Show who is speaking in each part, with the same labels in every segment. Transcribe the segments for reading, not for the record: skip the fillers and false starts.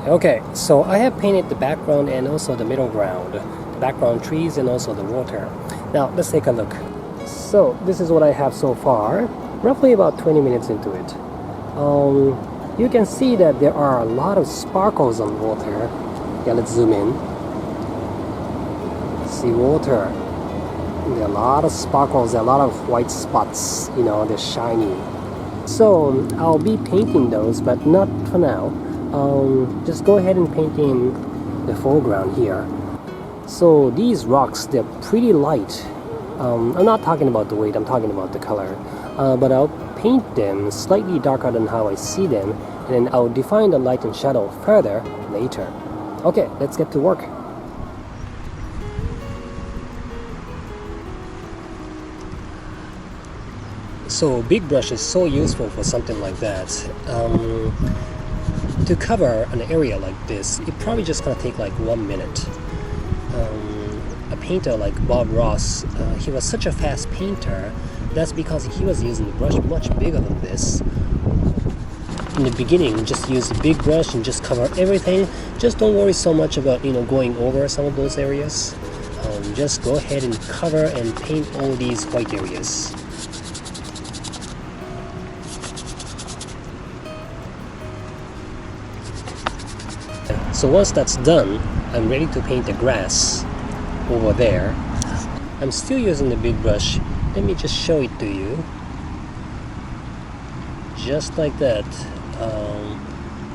Speaker 1: Okay, so I have painted the background and also the middle ground, the background trees and also the water. Now let's take a look. So this is what I have so far, roughly about 20 minutes into it. You can see that there are a lot of sparkles on water. Yeah, let's zoom in. See water. There are a lot of sparkles, there are a lot of white spots, they're shiny. So I'll be painting those, but not for now. Just go ahead and paint in the foreground here. So these rocks, they're pretty light. I'm not talking about the weight, I'm talking about the color. But I'll paint them slightly darker than how I see them, and then I'll define the light and shadow further later. Okay, let's get to work. So big brush is so useful for something like that. To cover an area like this, it probably just gonna take like 1 minute. A painter like Bob Ross, he was such a fast painter. That's because he was using a brush much bigger than this. In the beginning, just use a big brush and just cover everything. Just don't worry so much about going over some of those areas. Just go ahead and cover and paint all these white areas. So once that's done, I'm ready to paint the grass over there. I'm still using the big brush. Let me just show it to you. Just like that.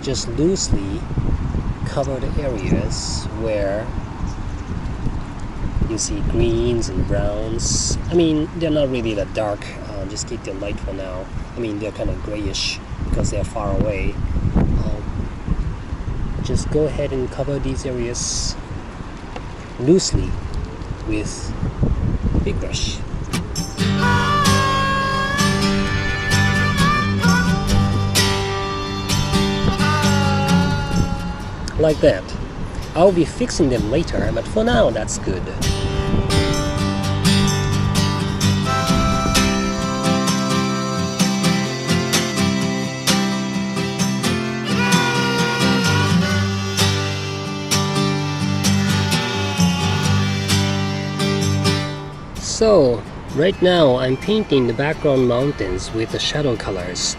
Speaker 1: Just loosely cover the areas where you see greens and browns. I mean, they're not really that dark. Just keep them light for now. I mean, they're kind of grayish because they're far away. Just go ahead and cover these areas loosely with big brush. Like that. I'll be fixing them later, but for now that's good. So right now I'm painting the background mountains with the shadow colors.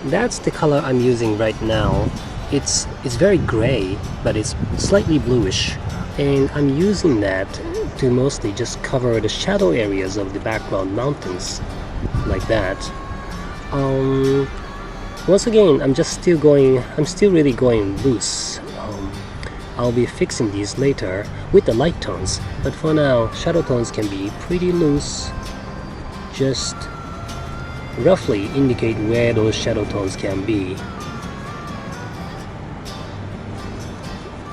Speaker 1: That's the color I'm using right now. It's very gray, but it's slightly bluish, and I'm using that to mostly just cover the shadow areas of the background mountains, like that. Once again, I'm still really going loose. I'll be fixing these later with the light tones, but for now, shadow tones can be pretty loose. Just roughly indicate where those shadow tones can be.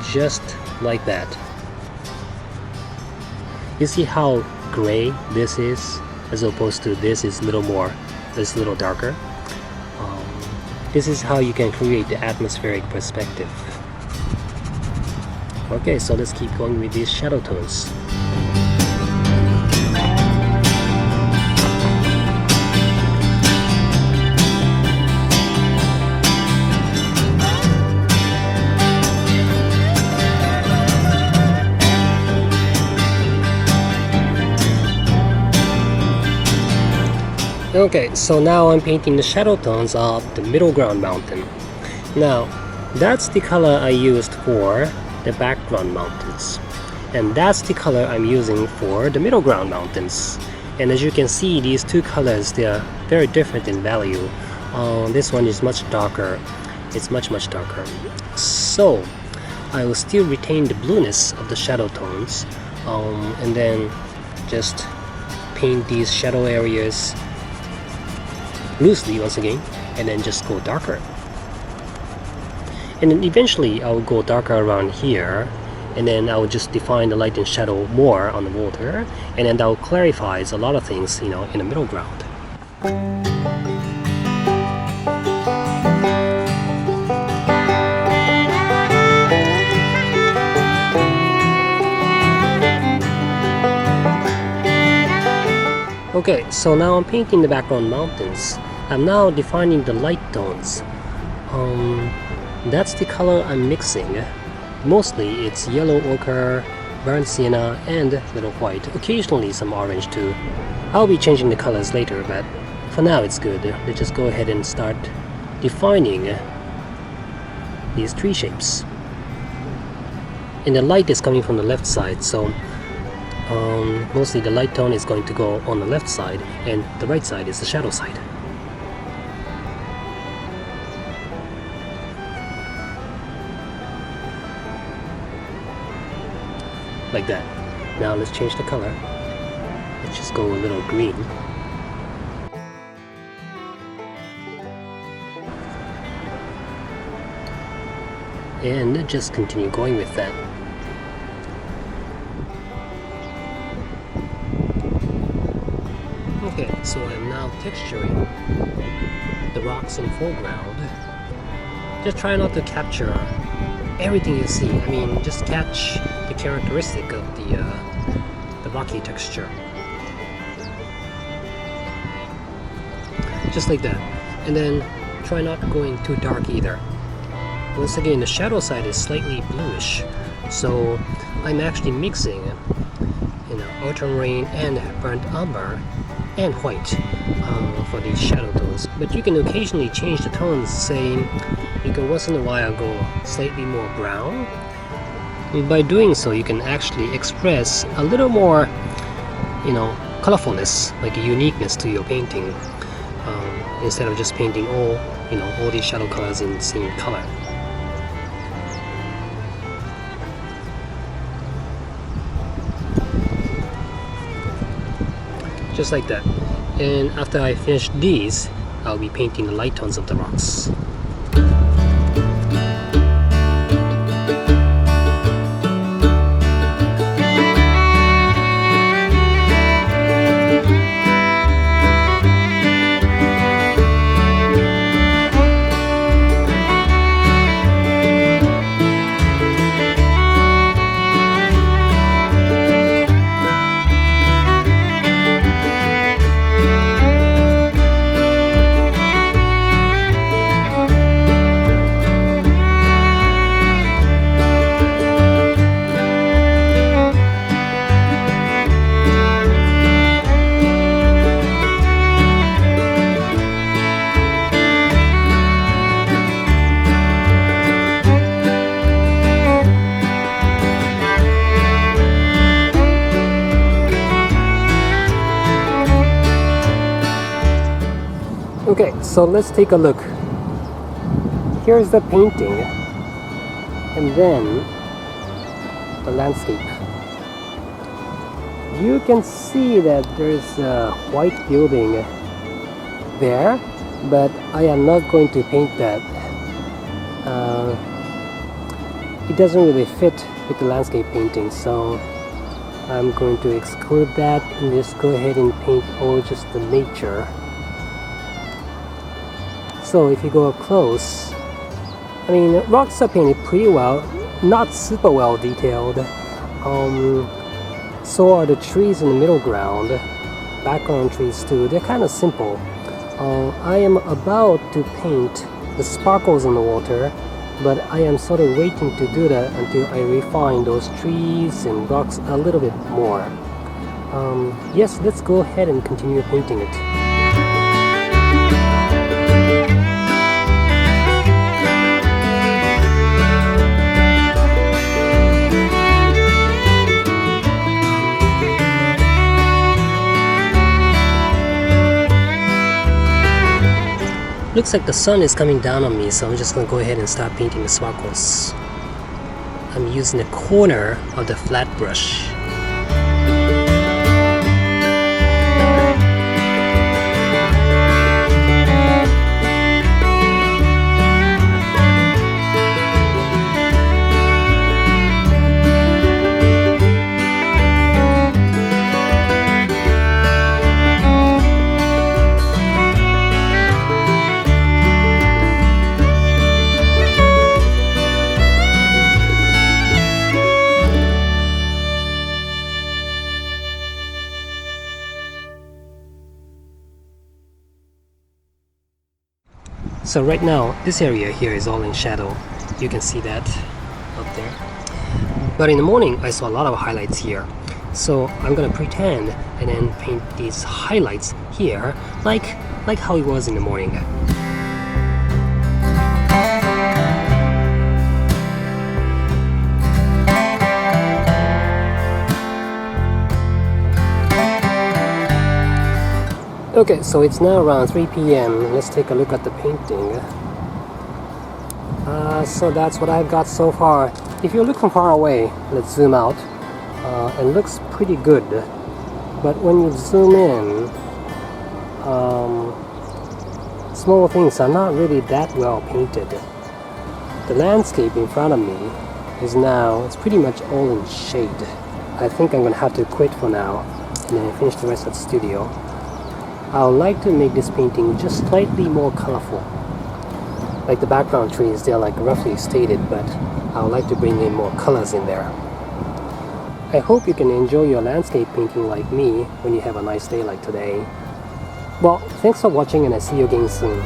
Speaker 1: Just like that. You see how gray this is, as opposed to this is a little darker. This is how you can create the atmospheric perspective. Okay, so let's keep going with these shadow tones. Okay, so now I'm painting the shadow tones of the middle ground mountain. Now, that's the color I used for the background mountains, and that's the color I'm using for the middle ground mountains. And as you can see, these two colors, they are very different in value. This one is much darker. It's much darker. So I will still retain the blueness of the shadow tones, and then just paint these shadow areas loosely once again, and then just go darker. And then eventually I'll go darker around here, and then I'll just define the light and shadow more on the water, and then that will clarify a lot of things, in the middle ground. Okay, so now I'm painting the background mountains. I'm now defining the light tones. that's the color I'm mixing. Mostly it's yellow ochre, burnt sienna, and little white. Occasionally some orange too. I'll be changing the colors later, but for now it's good. Let's just go ahead and start defining these tree shapes. And the light is coming from the left side, so mostly the light tone is going to go on the left side, and the right side is the shadow side. Like that. Now let's change the color. Let's just go a little green. And just continue going with that. Okay, so I'm now texturing the rocks in the foreground. Just try not to capture everything you see. I mean, just catch the characteristic of the rocky texture. Just like that. And then try not going too dark either. Once again, the shadow side is slightly bluish, so I'm actually mixing, ultramarine and burnt umber and white for these shadow tones. But you can occasionally change the tones, say you can once in a while go slightly more brown. By doing so, you can actually express a little more, colorfulness, like a uniqueness to your painting, instead of just painting all these shadow colors in the same color. Just like that. And after I finish these, I'll be painting the light tones of the rocks. Okay, so let's take a look. Here's the painting, and then the landscape. You can see that there's a white building there, but I am not going to paint that. It doesn't really fit with the landscape painting, so I'm going to exclude that and just go ahead and paint all just the nature. So if you go up close, I mean, rocks are painted pretty well, not super well detailed. So are the trees in the middle ground, background trees too. They're kind of simple. I am about to paint the sparkles on the water, but I am sort of waiting to do that until I refine those trees and rocks a little bit more. Yes, let's go ahead and continue painting it. Looks like the sun is coming down on me, so I'm just going to go ahead and start painting the sparkles. I'm using the corner of the flat brush. So right now, this area here is all in shadow. You can see that up there. But in the morning, I saw a lot of highlights here. So I'm gonna pretend and then paint these highlights here like how it was in the morning. Okay, so it's now around 3 p.m. Let's take a look at the painting. So that's what I've got so far. If you look from far away, let's zoom out. It looks pretty good. But when you zoom in, small things are not really that well painted. The landscape in front of me it's pretty much all in shade. I think I'm gonna have to quit for now and then finish the rest of the studio. I would like to make this painting just slightly more colorful. Like the background trees, they're like roughly stated, but I would like to bring in more colors in there. I hope you can enjoy your landscape painting like me when you have a nice day like today. Well, thanks for watching and I see you again soon.